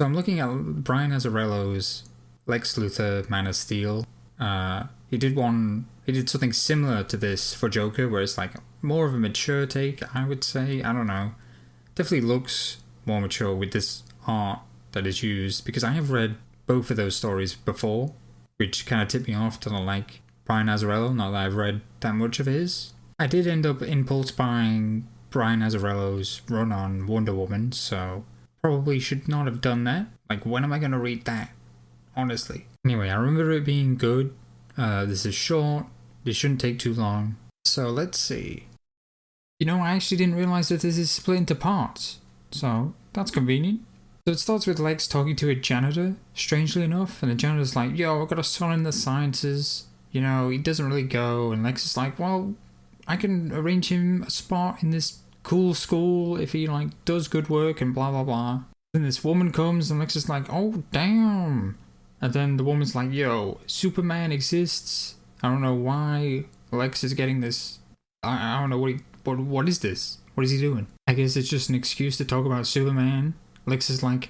So I'm looking at Brian Azzarello's Lex Luthor Man of Steel. He did something similar to this for Joker, where it's like more of a mature take, I would say. I don't know. Definitely looks more mature with this art that is used, because I have read both of those stories before, which kind of tipped me off to not like Brian Azzarello, not that I've read that much of his. I did end up impulse buying Brian Azzarello's run on Wonder Woman, so probably should not have done that. Like, when am I going to read that? Honestly. Anyway, I remember it being good. This is short. This shouldn't take too long. So let's see. You know, I actually didn't realize that this is split into parts. So that's convenient. So it starts with Lex talking to a janitor, strangely enough, and the janitor's like, yo, I've got a son in the sciences. You know, he doesn't really go. And Lex is like, well, I can arrange him a spot in this cool school if he, like, does good work and blah, blah, blah. Then this woman comes and Lex is like, oh, damn. And then the woman's like, yo, Superman exists. I don't know why Lex is getting this. I don't know what is this? What is he doing? I guess it's just an excuse to talk about Superman. Lex is like,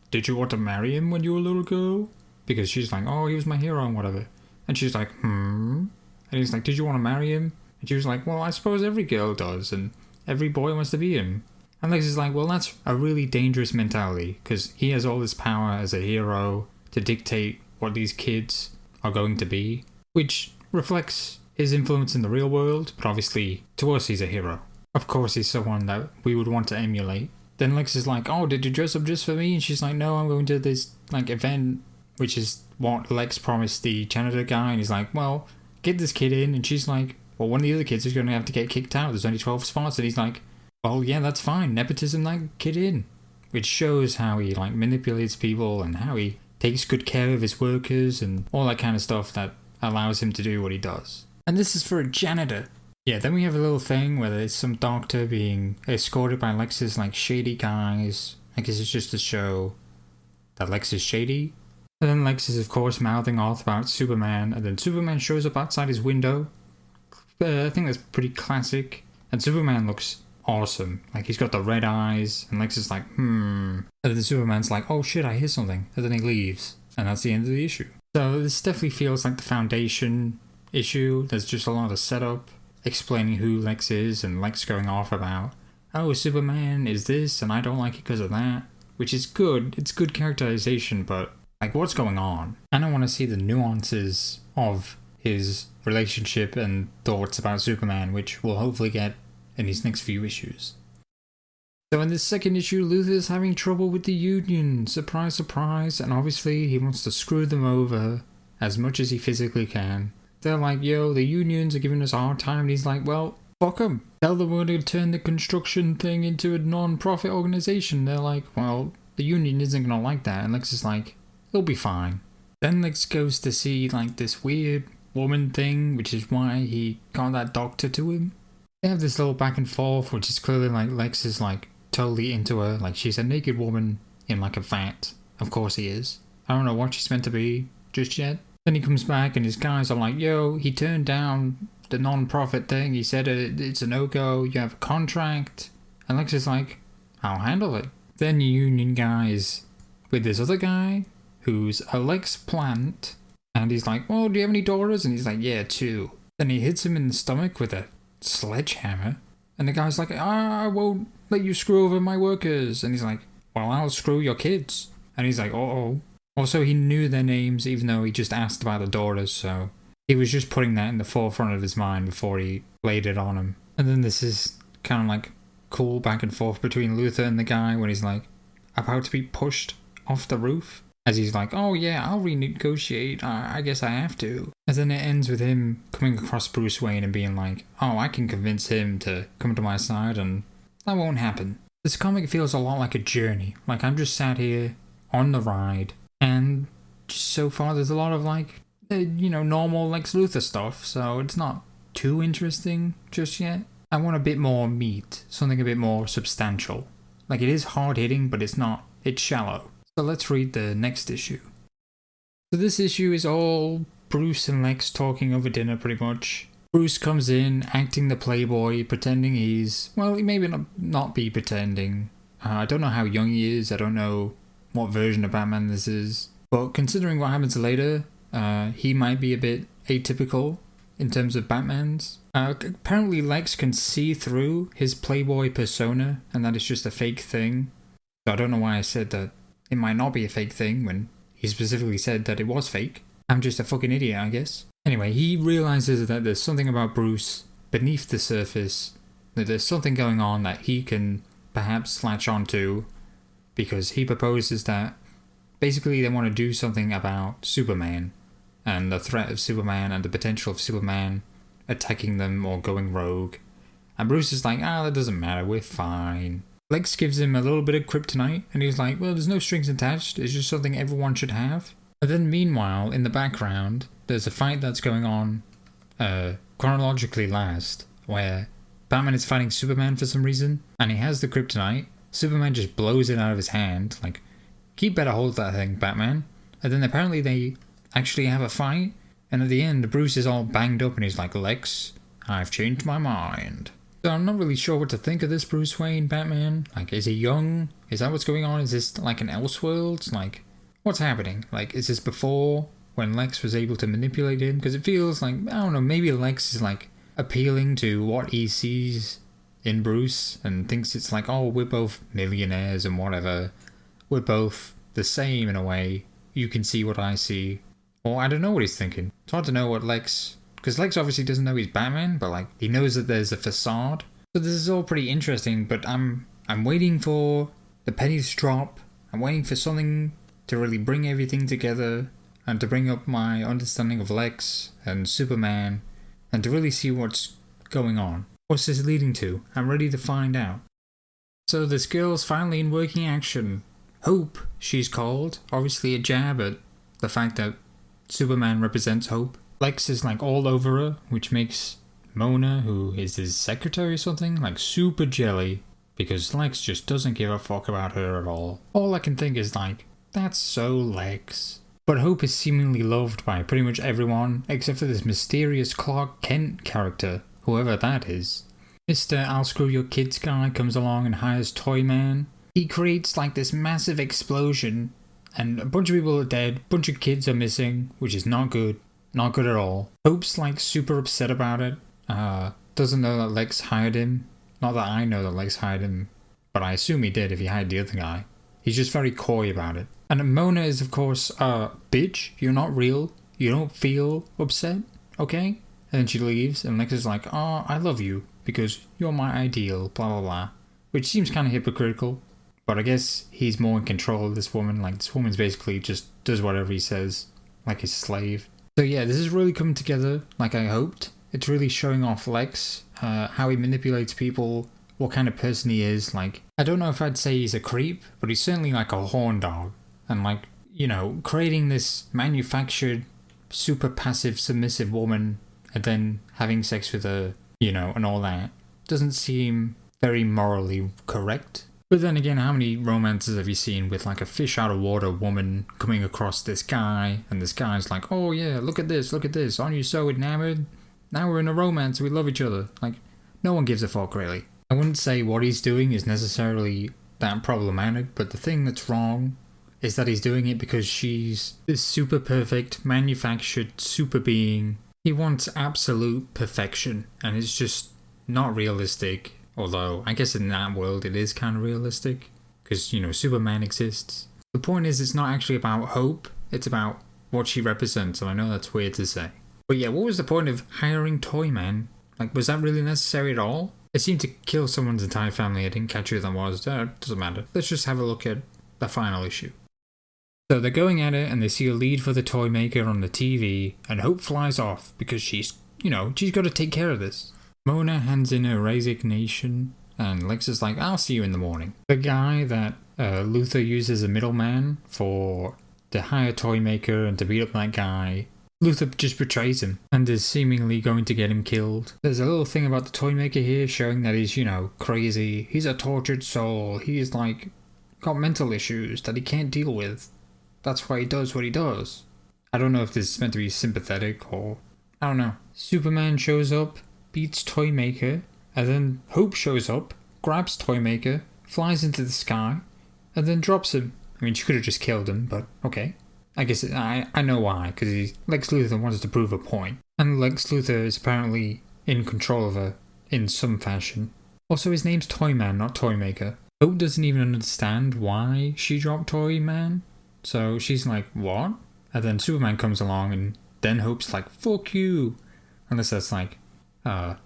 did you want to marry him when you were a little girl? Because she's like, oh, he was my hero and whatever. And she's like, And he's like, did you want to marry him? And she was like, well, I suppose every girl does, and every boy wants to be him. And Lex is like, well, that's a really dangerous mentality, because he has all this power as a hero to dictate what these kids are going to be, which reflects his influence in the real world, but obviously, to us, he's a hero. Of course, he's someone that we would want to emulate. Then Lex is like, oh, did you dress up just for me? And she's like, no, I'm going to this, like, event, which is what Lex promised the janitor guy. And he's like, well, get this kid in. And she's like, well, one of the other kids is going to have to get kicked out. There's only 12 spots. And he's like, well, yeah, that's fine. Nepotism that kid in. Which shows how he, like, manipulates people and how he takes good care of his workers and all that kind of stuff that allows him to do what he does. And this is for a janitor. Yeah, then we have a little thing where there's some doctor being escorted by Lex's, like, shady guys. I guess it's just to show that Lex is shady. And then Lex is, of course, mouthing off about Superman, and then Superman shows up outside his window. I think that's pretty classic. And Superman looks awesome. Like, he's got the red eyes, and Lex is like, And then Superman's like, oh shit, I hear something. And then he leaves. And that's the end of the issue. So this definitely feels like the Foundation issue. There's just a lot of setup, explaining who Lex is, and Lex going off about, oh, Superman is this, and I don't like it because of that. Which is good. It's good characterization, but, like, what's going on? I don't want to see the nuances of his relationship and thoughts about Superman, which we'll hopefully get in these next few issues. So in this second issue, Luthor's having trouble with the Union. Surprise, surprise. And obviously he wants to screw them over as much as he physically can. They're like, yo, the unions are giving us a hard time. And he's like, well, fuck them. Tell them we're going to turn the construction thing into a non-profit organization. They're like, well, the union isn't going to like that. And Lex is like, it'll be fine. Then Lex goes to see, like, this weird woman thing, which is why he got that doctor to him. They have this little back and forth, which is clearly like Lex is, like, totally into her. Like, she's a naked woman in, like, a vat. Of course he is. I don't know what she's meant to be just yet. Then he comes back and his guys are like, yo, he turned down the non-profit thing. He said it's a no-go. You have a contract. And Lex is like, I'll handle it. Then the union guy is with this other guy who's a Lex plant. And he's like, well, do you have any daughters? And he's like, yeah, 2. Then he hits him in the stomach with a sledgehammer. And the guy's like, I won't let you screw over my workers. And he's like, well, I'll screw your kids. And he's like, uh-oh. Also, he knew their names even though he just asked about the daughters, so he was just putting that in the forefront of his mind before he laid it on him. And then this is kind of like cool back and forth between Luthor and the guy when he's like about to be pushed off the roof. As he's like, oh yeah, I'll renegotiate, I guess I have to. And then it ends with him coming across Bruce Wayne and being like, oh, I can convince him to come to my side, and that won't happen. This comic feels a lot like a journey. Like, I'm just sat here on the ride, and just so far there's a lot of, like, normal Lex Luthor stuff, so it's not too interesting just yet. I want a bit more meat, something a bit more substantial. Like, it is hard-hitting, but it's shallow. So let's read the next issue. So this issue is all Bruce and Lex talking over dinner pretty much. Bruce comes in, acting the playboy, pretending he's, well, he maybe not be pretending. I don't know how young he is, I don't know what version of Batman this is. But considering what happens later, he might be a bit atypical in terms of Batman's. Apparently Lex can see through his playboy persona, and that is just a fake thing. So I don't know why I said that it might not be a fake thing when he specifically said that it was fake. I'm just a fucking idiot, I guess. Anyway, he realizes that there's something about Bruce beneath the surface, that there's something going on that he can perhaps latch onto, because he proposes that basically they want to do something about Superman and the threat of Superman and the potential of Superman attacking them or going rogue. And Bruce is like, that doesn't matter, we're fine. Lex gives him a little bit of kryptonite, and he's like, well, there's no strings attached, it's just something everyone should have. And then meanwhile, in the background, there's a fight that's going on chronologically last, where Batman is fighting Superman for some reason, and he has the kryptonite. Superman just blows it out of his hand, like, keep better hold of that thing, Batman. And then apparently they actually have a fight, and at the end, Bruce is all banged up, and he's like, Lex, I've changed my mind. So I'm not really sure what to think of this Bruce Wayne Batman. Like, is he young? Is that what's going on? Is this like an Elseworlds? Like, what's happening? Like, is this before when Lex was able to manipulate him? Because it feels like, I don't know, maybe Lex is like appealing to what he sees in Bruce and thinks it's like, oh, we're both millionaires and whatever. We're both the same in a way. You can see what I see. Or I don't know what he's thinking. It's hard to know what Lex... Because Lex obviously doesn't know he's Batman, but like he knows that there's a facade. So this is all pretty interesting, but I'm waiting for the pennies to drop. I'm waiting for something to really bring everything together and to bring up my understanding of Lex and Superman and to really see what's going on. What's this leading to? I'm ready to find out. So this girl's finally in working action. Hope, she's called. Obviously a jab at the fact that Superman represents hope. Lex is like all over her, which makes Mona, who is his secretary or something, like super jelly, because Lex just doesn't give a fuck about her at all. All I can think is like, that's so Lex. But Hope is seemingly loved by pretty much everyone, except for this mysterious Clark Kent character, whoever that is. Mr. I'll screw your kids guy comes along and hires Toyman. He creates like this massive explosion, and a bunch of people are dead, a bunch of kids are missing, which is not good. Not good at all. Hope's like super upset about it. Doesn't know that Lex hired him. Not that I know that Lex hired him, but I assume he did if he hired the other guy. He's just very coy about it. And Mona is of course, bitch, you're not real. You don't feel upset, okay? And then she leaves and Lex is like, oh, I love you because you're my ideal, blah blah blah. Which seems kind of hypocritical, but I guess he's more in control of this woman. Like this woman's basically just does whatever he says, like his slave. So yeah, this is really coming together like I hoped. It's really showing off Lex, how he manipulates people, what kind of person he is. Like, I don't know if I'd say he's a creep, but he's certainly like a horn dog. And like, you know, creating this manufactured, super passive, submissive woman and then having sex with her, you know, and all that doesn't seem very morally correct. But then again, how many romances have you seen with like a fish out of water woman coming across this guy and this guy's like, oh yeah, look at this, aren't you so enamored? Now we're in a romance, we love each other. Like, no one gives a fuck really. I wouldn't say what he's doing is necessarily that problematic, but the thing that's wrong is that he's doing it because she's this super perfect, manufactured super being. He wants absolute perfection and it's just not realistic. Although, I guess in that world it is kind of realistic, because, you know, Superman exists. The point is, it's not actually about Hope, it's about what she represents, and I know that's weird to say. But yeah, what was the point of hiring Toyman? Like, was that really necessary at all? It seemed to kill someone's entire family, I didn't catch who that was, doesn't matter. Let's just have a look at the final issue. So they're going at it, and they see a lead for the toy maker on the TV, and Hope flies off, because she's, you know, she's got to take care of this. Mona hands in her resignation, and Lex is like, I'll see you in the morning. The guy that Luthor uses as a middleman for to hire Toymaker and to beat up that guy, Luthor just betrays him and is seemingly going to get him killed. There's a little thing about the Toymaker here showing that he's, you know, crazy. He's a tortured soul. He's like got mental issues that he can't deal with. That's why he does what he does. I don't know if this is meant to be sympathetic or... I don't know. Superman shows up, beats Toymaker, and then Hope shows up, grabs Toymaker, flies into the sky, and then drops him. I mean, she could have just killed him, but okay. I guess I know why, because Lex Luthor wanted to prove a point. And Lex Luthor is apparently in control of her in some fashion. Also, his name's Toyman, not Toymaker. Hope doesn't even understand why she dropped Toyman. So she's like, what? And then Superman comes along and then Hope's like, fuck you. Unless that's like,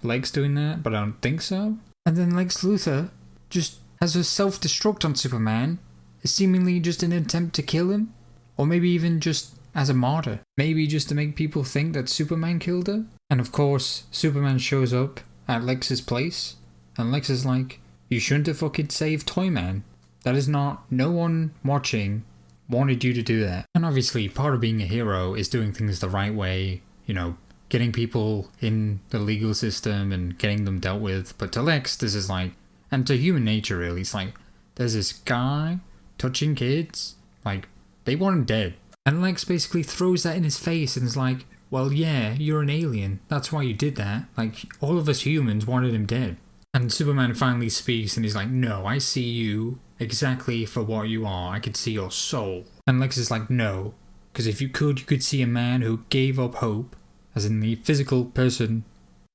Lex doing that, but I don't think so. And then Lex Luthor just has her self-destruct on Superman, seemingly just an attempt to kill him. Or maybe even just as a martyr. Maybe just to make people think that Superman killed her. And of course, Superman shows up at Lex's place. And Lex is like, you shouldn't have fucking saved Toyman. That is not, no one watching wanted you to do that. And obviously, part of being a hero is doing things the right way. You know, getting people in the legal system and getting them dealt with. But to Lex, this is like, and to human nature really, it's like, there's this guy touching kids. Like, they want him dead. And Lex basically throws that in his face and is like, well, yeah, you're an alien. That's why you did that. Like, all of us humans wanted him dead. And Superman finally speaks and he's like, no, I see you exactly for what you are. I could see your soul. And Lex is like, no. Because if you could see a man who gave up hope, as in the physical person,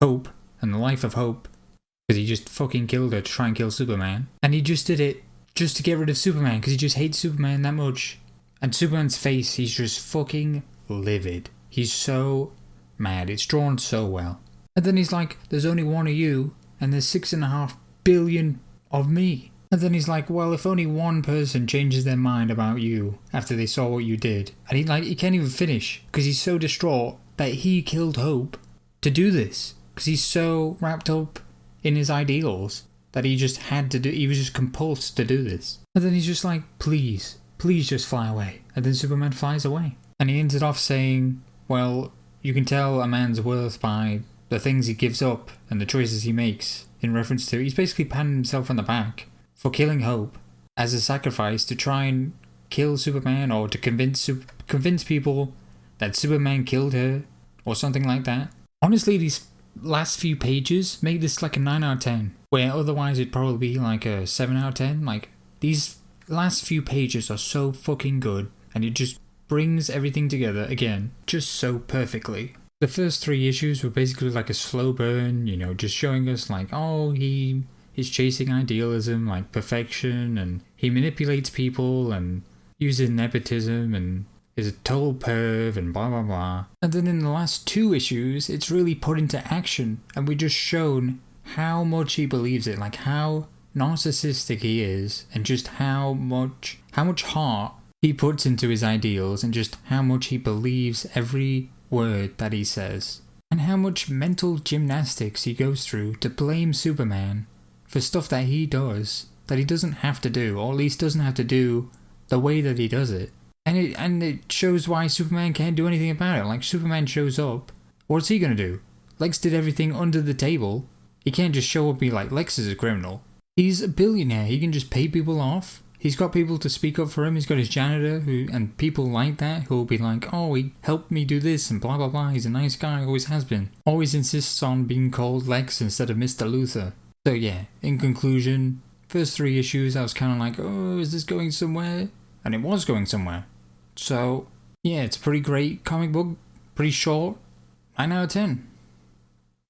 Hope, and the life of Hope, because he just fucking killed her to try and kill Superman. And he just did it just to get rid of Superman, because he just hates Superman that much. And Superman's face, he's just fucking livid. He's so mad. It's drawn so well. And then he's like, there's only one of you, and there's 6.5 billion of me. And then he's like, well, if only one person changes their mind about you after they saw what you did. And he can't even finish, because he's so distraught that he killed Hope to do this. Because he's so wrapped up in his ideals that he just had to do, he was just compulsed to do this. And then he's just like, please just fly away. And then Superman flies away. And he ends it off saying, well, you can tell a man's worth by the things he gives up and the choices he makes, in reference to, he's basically patting himself on the back for killing Hope as a sacrifice to try and kill Superman, or to convince people that Superman killed her or something like that. Honestly, these last few pages make this like a 9 out of 10, where otherwise it'd probably be like a 7 out of 10. Like, these last few pages are so fucking good, and it just brings everything together again just so perfectly. The first 3 issues were basically like a slow burn, you know, just showing us like, oh, he's chasing idealism, like perfection, and he manipulates people and uses nepotism and is a total perv and blah blah blah. And then in the last 2 issues, it's really put into action, and we're just shown how much he believes it, like how narcissistic he is, and just how much heart he puts into his ideals, and just how much he believes every word that he says, and how much mental gymnastics he goes through to blame Superman for stuff that he does that he doesn't have to do, or at least doesn't have to do the way that he does it. And it shows why Superman can't do anything about it. Like, Superman shows up, what's he gonna do? Lex did everything under the table. He can't just show up and be like, Lex is a criminal. He's a billionaire. He can just pay people off. He's got people to speak up for him. He's got his janitor and people like that who will be like, oh, he helped me do this and blah blah blah. He's a nice guy, always has been. Always insists on being called Lex instead of Mr. Luthor. So yeah, in conclusion, first 3 issues I was kind of like, oh, is this going somewhere? And it was going somewhere. So yeah, it's a pretty great comic book. Pretty short. 9 out of 10.